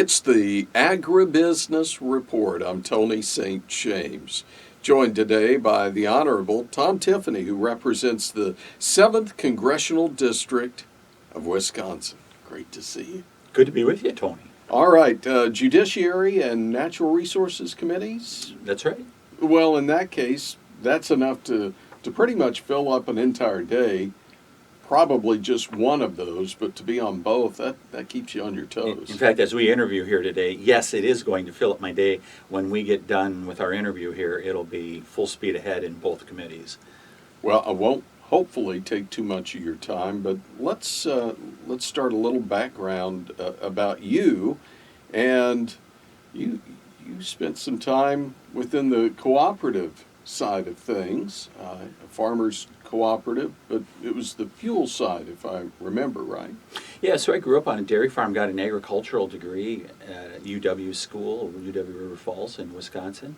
It's the Agribusiness Report. I'm Tony St. James, joined today by the Honorable Tom Tiffany, who represents the 7th Congressional District of Wisconsin. Great to see you. Good to be with you, Tony. All right, Judiciary and Natural Resources Committees? That's right. Well, in that case, that's enough to pretty much fill up an entire day. Probably just one of those, but to be on both, that keeps you on your toes. In fact, as we interview here today, yes, it is going to fill up my day. When we get done with our interview here, it'll be full speed ahead in both committees. Well, I won't hopefully take too much of your time, but let's start a little background about you. And you spent some time within the cooperative side of things, a farmers cooperative, but it was the fuel side, if I remember right. Yeah, so I grew up on a dairy farm, got an agricultural degree at UW School, UW River Falls in Wisconsin,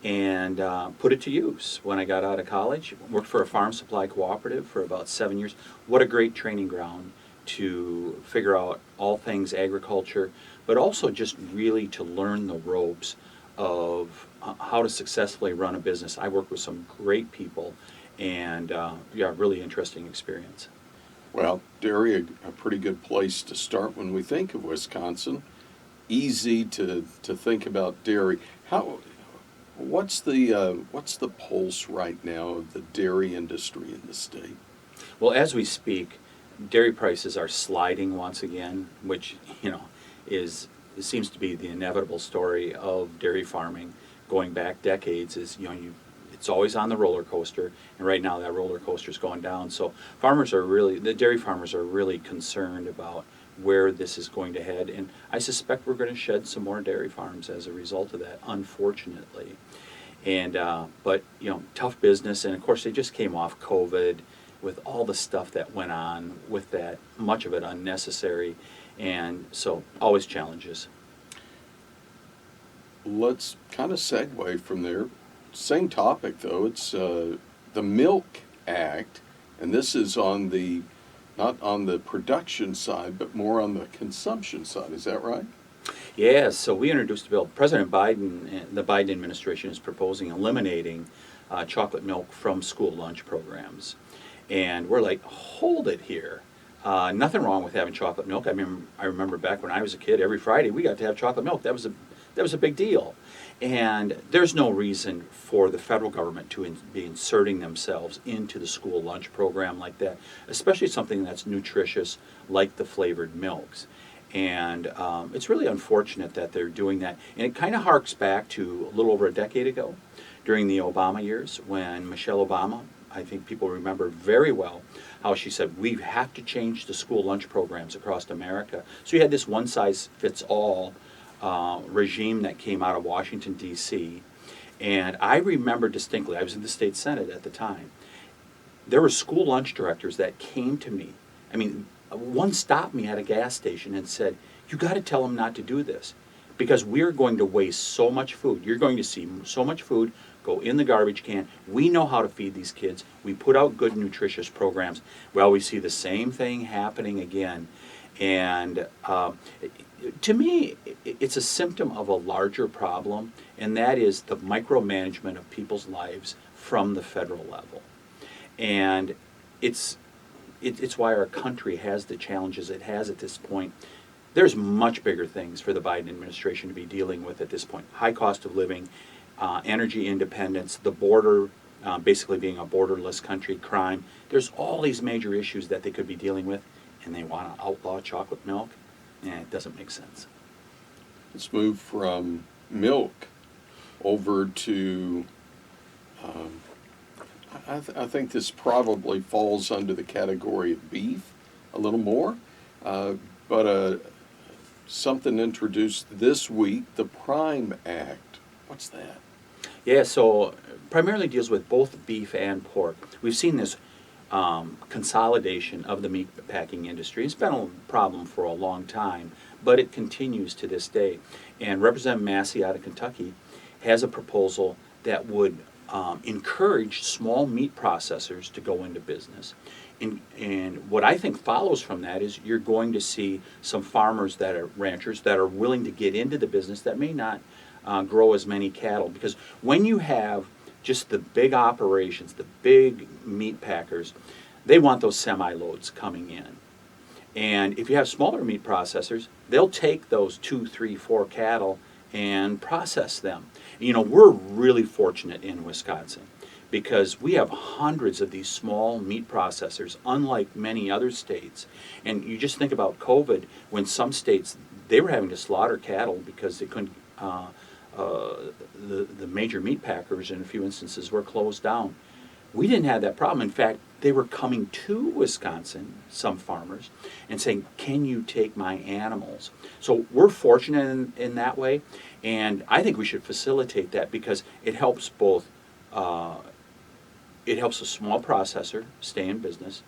and put it to use when I got out of college. Worked for a farm supply cooperative for about 7 years. What a great training ground to figure out all things agriculture, but also just really to learn the ropes of how to successfully run a business. I worked with some great people, and really interesting experience. Well, dairy, a pretty good place to start when we think of Wisconsin. Easy to think about dairy. What's the pulse right now of the dairy industry in the state? Well, as we speak, dairy prices are sliding once again, which seems to be the inevitable story of dairy farming going back decades. It's always on the roller coaster, and right now that roller coaster is going down. So the dairy farmers are really concerned about where this is going to head, and I suspect we're going to shed some more dairy farms as a result of that, unfortunately. And but tough business, and of course they just came off COVID with all the stuff that went on with that, much of it unnecessary, and so always challenges. Let's kind of segue from there. Same topic, though. It's the Milk Act, and this is not on the production side, but more on the consumption side. Is that right? Yeah, so we introduced a bill. President Biden and the Biden administration is proposing eliminating chocolate milk from school lunch programs. And we're like, hold it here. Nothing wrong with having chocolate milk. I remember back when I was a kid, every Friday we got to have chocolate milk. That was a big deal. And there's no reason for the federal government to be inserting themselves into the school lunch program like that, especially something that's nutritious like the flavored milks. And it's really unfortunate that they're doing that. And it kind of harks back to a little over a decade ago during the Obama years when Michelle Obama, I think people remember very well how she said, we have to change the school lunch programs across America. So you had this one-size-fits-all regime that came out of Washington, D.C. And I remember distinctly, I was in the state Senate at the time, there were school lunch directors that came to me. One stopped me at a gas station and said, you got to tell them not to do this because we're going to waste so much food. You're going to see so much food go in the garbage can. We know how to feed these kids. We put out good, nutritious programs. Well, we see the same thing happening again. And to me, it's a symptom of a larger problem, and that is the micromanagement of people's lives from the federal level. And it's why our country has the challenges it has at this point. There's much bigger things for the Biden administration to be dealing with at this point. High cost of living, energy independence, the border, basically being a borderless country, crime. There's all these major issues that they could be dealing with, and they want to outlaw chocolate milk. It doesn't make sense. Let's move from milk over to, I think this probably falls under the category of beef a little more, but something introduced this week, the Prime Act. What's that? Yeah, so primarily deals with both beef and pork. We've seen this consolidation of the meat packing industry. It's been a problem for a long time, but it continues to this day. And Representative Massey out of Kentucky has a proposal that would encourage small meat processors to go into business. And what I think follows from that is you're going to see some farmers that are ranchers that are willing to get into the business that may not grow as many cattle. Because when you have just the big operations, the big meat packers, they want those semi-loads coming in. And if you have smaller meat processors, they'll take those 2, 3, 4 cattle and process them. You know, we're really fortunate in Wisconsin because we have hundreds of these small meat processors, unlike many other states. And you just think about COVID, when some states, they were having to slaughter cattle because they couldn't, the major meat packers in a few instances were closed down. We didn't have that problem. In fact, they were coming to Wisconsin, some farmers, and saying, can you take my animals? So we're fortunate in that way, and I think we should facilitate that because it helps both, it helps a small processor stay in business,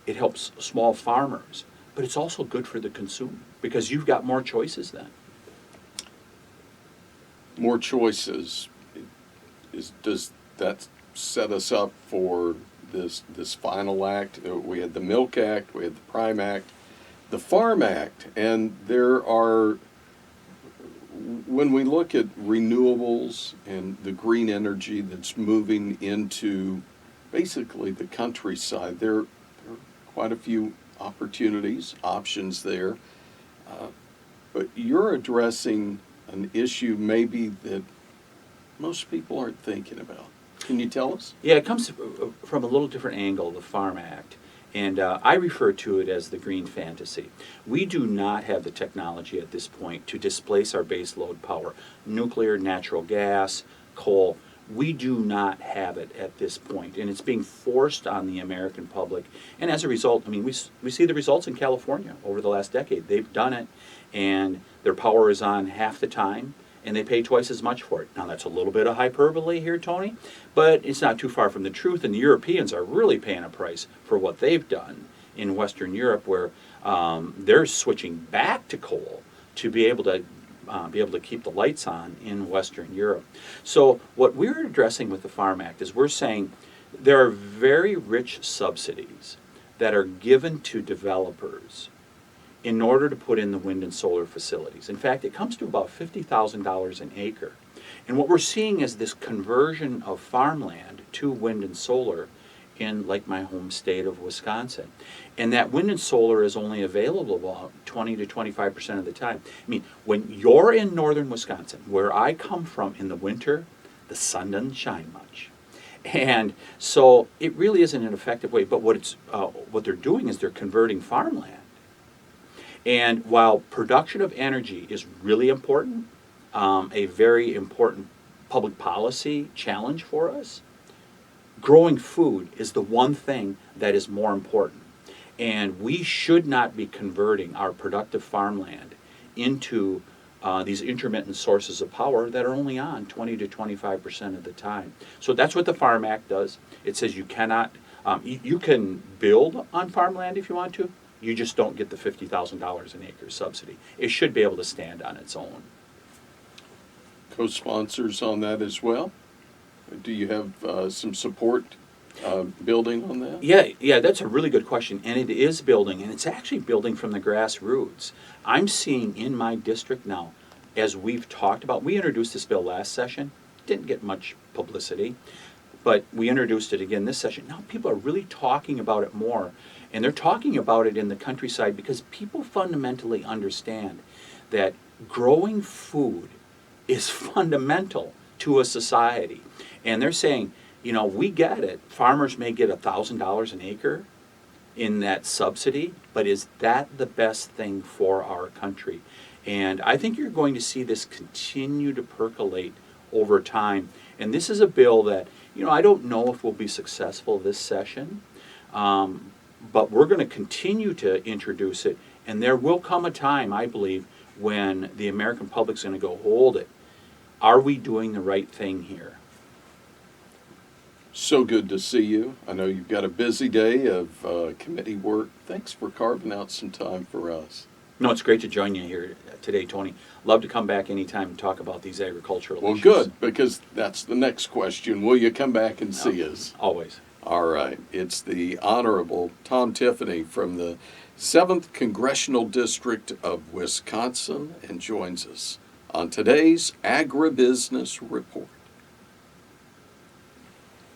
it helps small farmers, but it's also good for the consumer because you've got more choices then. More choices. Does that set us up for this final act? We had the Milk Act, we had the Prime Act, the Farm Act, and there are, when we look at renewables and the green energy that's moving into basically the countryside, there are quite a few opportunities, options there. But you're addressing an issue maybe that most people aren't thinking about. Can you tell us? Yeah, it comes from a little different angle, the Farm Act. And I refer to it as the green fantasy. We do not have the technology at this point to displace our base load power. Nuclear, natural gas, coal, we do not have it at this point. And it's being forced on the American public. And as a result, I mean, we see the results in California over the last decade. They've done it, and their power is on half the time, and they pay twice as much for it. Now, that's a little bit of hyperbole here, Tony, but it's not too far from the truth, and the Europeans are really paying a price for what they've done in Western Europe, where they're switching back to coal to be able to keep the lights on in Western Europe. So what we're addressing with the Farm Act is we're saying there are very rich subsidies that are given to developers in order to put in the wind and solar facilities. In fact, it comes to about $50,000 an acre. And what we're seeing is this conversion of farmland to wind and solar in like my home state of Wisconsin. And that wind and solar is only available about 20 to 25% of the time. I mean, when you're in northern Wisconsin, where I come from in the winter, the sun doesn't shine much. And so it really isn't an effective way, but what they're doing is they're converting farmland. And while production of energy is really important, a very important public policy challenge for us, growing food is the one thing that is more important. And we should not be converting our productive farmland into these intermittent sources of power that are only on 20 to 25% of the time. So that's what the Farm Act does. It says you cannot, you can build on farmland if you want to, you just don't get the $50,000 an acre subsidy. It should be able to stand on its own. Co-sponsors on that as well? Do you have some support building on that? Yeah, that's a really good question, and it is building, and it's actually building from the grassroots. I'm seeing in my district now, as we've talked about, we introduced this bill last session, didn't get much publicity, but we introduced it again this session. Now people are really talking about it more, and they're talking about it in the countryside because people fundamentally understand that growing food is fundamental to a society. And they're saying, you know, we get it. Farmers may get $1,000 an acre in that subsidy, but is that the best thing for our country? And I think you're going to see this continue to percolate over time. And this is a bill that, you know, I don't know if we'll be successful this session, but we're going to continue to introduce it. And there will come a time, I believe, when the American public's going to go, hold it. Are we doing the right thing here? So good to see you. I know you've got a busy day of committee work. Thanks for carving out some time for us. No, it's great to join you here today, Tony. Love to come back anytime and talk about these agricultural issues. Well, good, because that's the next question. Will you come back and see us? Always. All right. It's the Honorable Tom Tiffany from the 7th Congressional District of Wisconsin and joins us on today's Agribusiness Report.